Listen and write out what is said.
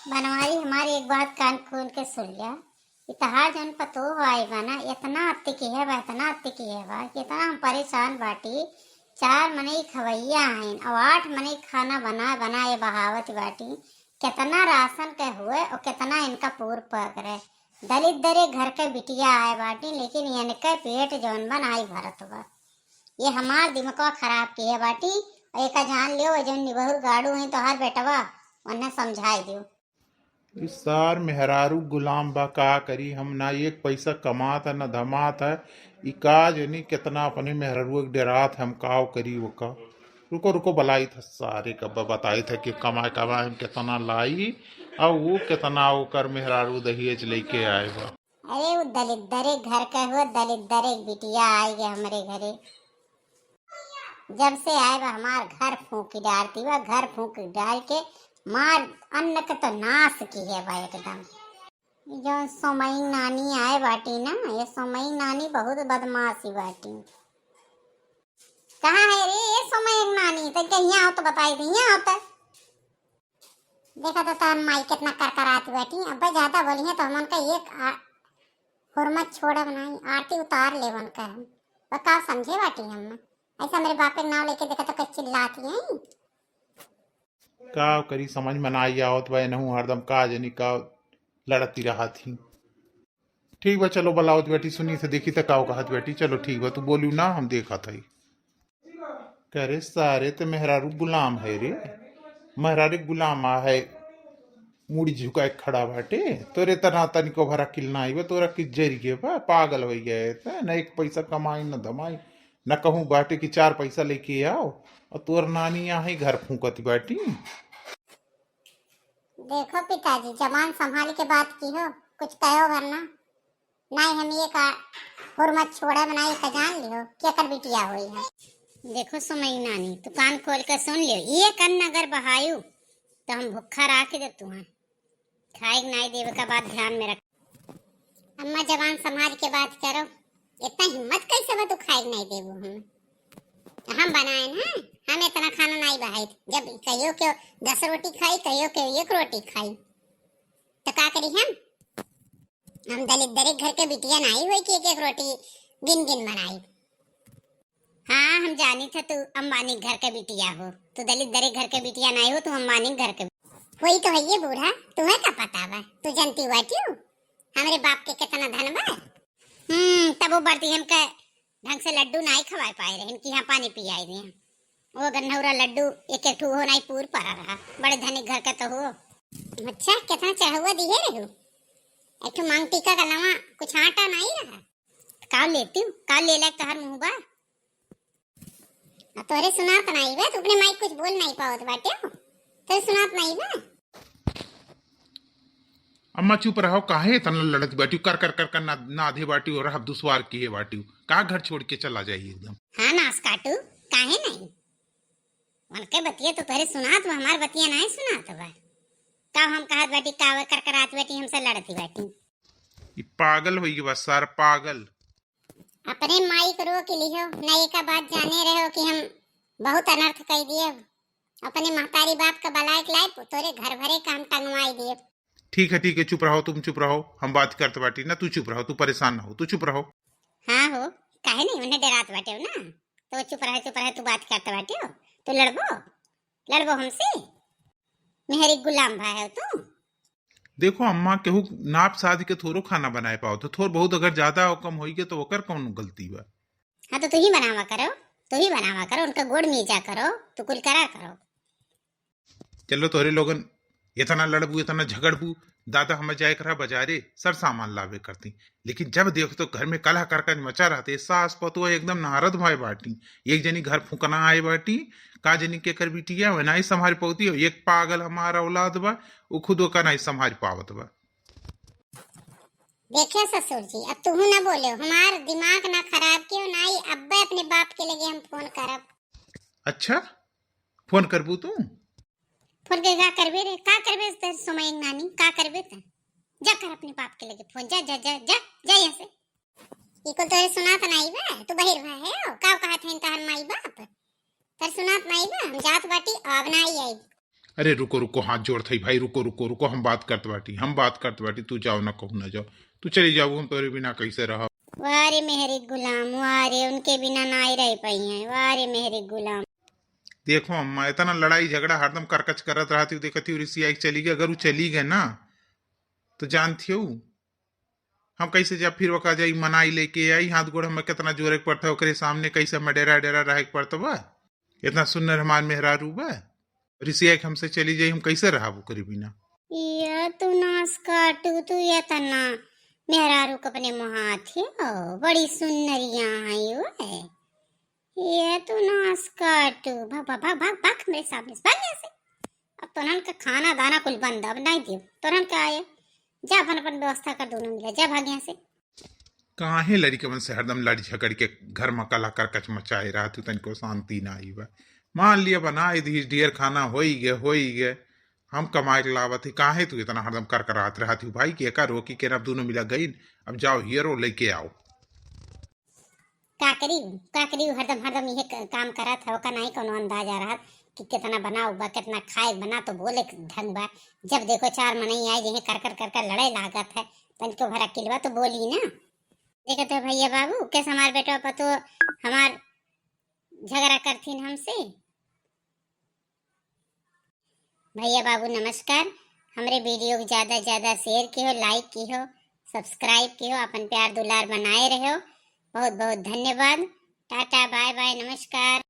बनवारी हमारी एक बात कान खोल के सुन लिया। इतहार जन पतो आई बना इतना अत्ते की है बा, इतना अत्ते की है बा, कितना हम परेशान बाटी। 4 मने खवैया हैं और 8 मने खाना बना बना ये बहावत बाटी। कितना राशन के हुए और कितना इनका पूर पक रहे। दलित दरे घर के बिटिया आए बाटी, लेकिन इनके पेट जौन बन आई भरत बा। ये हमार दिमाग खराब की है बाटी। एक जान लियो जो निबहुर गाड़ू है तो हर बेटवा उन्हें समझाई दियो। इस सार मेहरारू गुलाम बा का करी। हम ना एक पैसा कमात है ना धमात है। ई काज नहीं कितना अपने मेहरारू के डरात हम काव करी वो का। रुको रुको बलाई था सारे कब बताई था कि कमाए कमाए हम कितना लाई और वो कितना वो कर मेहरारू दहेज लेके आए बा। अरे वो दलित दरे घर का हुआ, दलित दरे बिटिया आई गए हमारे घरे। जब से आए वह हमार घर फूकी डालती, वह घर फूक डाल के मार अन्न का तो नाश की है भाई एकदम। जो सोमई नानी आए बाटी ना, ये सोमई नानी बहुत बदमाशी बाटी। कहाँ है रे ये सोमई नानी? तो कहीं आओ तो बताई दी यहाँ होता। देखा तो तार माई कितना कर कर आती बैठी। अब ज्यादा बोली है तो हम उनका एक हुरमत छोड़ा बनाई, आरती उतार ले उनका हम। वह का समझे बाटी हम ऐसा मेरे बाप के नाम लेके देखा तो कच्ची चिल्लाती हैं। का करी समझ में ना आई आवत बा नहू हरदम काज नहीं का लड़ती रहा थी। ठीक बा चलो बलावत बेटी सुनी से देखी तो काव कहत बेटी। चलो ठीक बा तू बोलू ना हम देखा था। कह रे सारे तो मेहरारू गुलाम है रे। मेहरारू गुलाम आ है मुड़ी झुकाए खड़ा बाटे। तोरे तना तनिको भरा किलना आई बा तोरा किस जरिए बा पागल हो गए थे न। एक पैसा कमाई न धमाई न कहूँ बाटे कि 4 पैसा लेके आओ और तोर नानी यहाँ ही घर फूकती बाटी। देखो पिताजी जबान संभाल के बात की हो, कुछ कहो वरना नहीं हम ये का हुरमत छोड़ा बनाई का जान लियो क्या कर बिटिया हुई है। देखो सुमई नानी तू कान खोल कर सुन लियो, ये कन्न अगर बहायु तो हम भूखा राख दे तू है खाए नहीं देवे का बात ध्यान में रख। अम्मा जबान संभाल के बात करो। इतना हिम्मत कैसे बा तू खाए नहीं देवो? हम बनाए ना, हम इतना खाना नहीं बहाई। जब कहियो के 10 रोटी खाई, कहियो के 1 रोटी खाई तो का करी हम दलित दरे घर के बिटिया नहीं हुई कि 1 रोटी गिन गिन बनाई। हाँ हम जानी था तू अंबानी घर के बिटिया हो। तू दलित दरे घर के बिटिया नहीं हो, तू अंबानी घर के वही तो है। ये बूढ़ा तुम्हें का पता बा? तू जानती हुआ क्यों हमारे बाप के कितना धन बा? तब वो बढ़ती हमका ढंग से लड्डू नहीं खवा पाए रहे कि यहाँ पानी पी आई रहे। वो गन्नौरा लड्डू एक एक हो नहीं पूर पड़ा रहा। बड़े धनिक घर का तो हो। अच्छा कितना चढ़ा दिए रहू। एक मांग टीका का लवा कुछ आटा नहीं रहा। काव लेती हूँ काव ले लायक तोहर मुँह बा। तोरे सुनात नहीं बा, तू अपने माइक कुछ बोल नहीं पावत बाटे हो। तोरे सुनात नहीं बा। अम्मा चुप रहो काहे तना लड़त बाटी कर कर कर कर ना आधे बाटी और अब दुश्वार की है बाटी का घर छोड़ के चला जाइए एकदम। हाँ नास काटू काहे नहीं उनके बतिया तो तोरे सुनात बा, हमार बतिया नहीं सुनात बा। का हम कहत बाटी काव कर कर आत बाटी हमसे लड़ती बाटी। ये पागल होई बस सार पागल। अपने माई करो कि लिहो नहीं का बात जाने रहे हो कि हम बहुत अनर्थ कह दिए। अपने महतारी बाप का बलायक लाए तोरे घर भरे का हम टंगवाई दिए। ठीक है चुप रहो तुम चुप रहो हम बात करते बाटी ना। तू चुप रहो तू परेशान ना हो तू चुप रहो। हाँ हो काहे नहीं उन्हें डरात बाटे हो ना तो चुप रहे तू बात करते बाटे हो तो लड़बो हमसे। मेहरी गुलाम भाई हो तू। देखो अम्मा केहू नाप साध के थोरो खाना बनाए पाओ तो थोड़ बहुत अगर ज्यादा और कम होई के तो ओकर कौन गलती बा। हाँ तो तू ही बनावा करो उनका गोड़ मीजा करो तो कुल करा करो। चलो तोरे लोगन इतना लड़बू इतना झगड़बू दादा हमें जाए करा बाजारे सर सामान लावे करती। लेकिन जब देखो तो घर में कलह करकन मचा रहते सास पतो एकदम नारद भाई बाटी। एक जनी घर फूकना आए बाटी का जनी के कर बिटिया वह नहीं संभाल पाती। एक पागल हमारा औलाद बा वो खुद का नहीं संभाल पावत बा। देखिए ससुर जी अब तू ना बोले हमार दिमाग ना खराब क्यों नहीं। अब अपने बाप के लगे हम फोन करब। अच्छा फोन करबू तू? फोन के का करबे रे का करबे तेरे समय नानी का करबे त जा कर अपने बाप के लगे फोन। जा जा जा जा जा यहाँ से। इको तोरे सुनात नहीं बा तू बहिर भा है का कहत है तहर माई बाप तर सुनात नहीं बा। हम जात बाटी अब नहीं आई। अरे रुको रुको, हाथ जोड़ थई भाई, रुको रुको रुको, हम बात करत बाटी, तू जाओ ना, कहू ना जाओ, तू चली जाओ, हम तोरे बिना कैसे रह। वारे मेहरी गुलाम, वारे उनके बिना ना ही रह पाई हैं, वारे मेहरी गुलाम। देखो अम्मा, इतना लड़ाई झगड़ा हरदम करकच करत रहती, देखती हूँ ऋषि आई चली गई, अगर वो चली गए ना तो जानती हो हम कैसे जब फिर वका जाई मनाई लेके आई, हाथ गोड़ हमें कितना जोरे के पड़ता है ओकरे सामने, कैसे हमें डेरा डेरा रह के पड़ता बा, इतना सुंदर हमार मेहरारू बा, ऋषि आई हमसे चली जाई, हम कैसे रहा वो करी बिना। ये तू नास काटू, तू ये तना मेहरारू को अपने मुहाथ हो, बड़ी सुंदरिया है वो। ये तू नास काटू, भाग भाग भाग भाग भाग मेरे सामने से, भाग यहाँ से। अब तुरन का खाना दाना कुल बंद, अब नहीं दियो, तुरंत का आए, जा अपन अपन व्यवस्था कर, दोनों मिला, जा भाग यहाँ से। काहे लड़कवन से हरदम लड़ झगड़ के घर में कला करकच मचाए रहा तू, तनिको शांति ना आई बा। मान लिया बनाए दी ढेर खाना हो ही गए, हम कमाए के लावत ही, काहे तू इतना हरदम कर करात रहा थी भाई, के का रोकी के, अब दोनों मिला गई, अब जाओ हीरो लेके आओ। का करी हरदम हरदम ये काम करा था, का नहीं कोनो अंदाज आ रहा कि कितना बनाओ बा, कितना खाए बना, तो बोले ढंग बा। जब देखो चार मनई आए जिन्हें कर कर कर कर लड़ाई लागत है, तनिको भरा किलवा तो बोली ना। देखो तो भैया बाबू कैसे हमार बेटा पतो हमार झगड़ा करथीन हमसे। भैया बाबू नमस्कार, हमरे वीडियो को ज्यादा से ज्यादा शेयर कियो, लाइक कियो, सब्सक्राइब कियो, अपन प्यार दुलार बनाए रहो। बहुत बहुत धन्यवाद। टाटा बाय बाय, नमस्कार।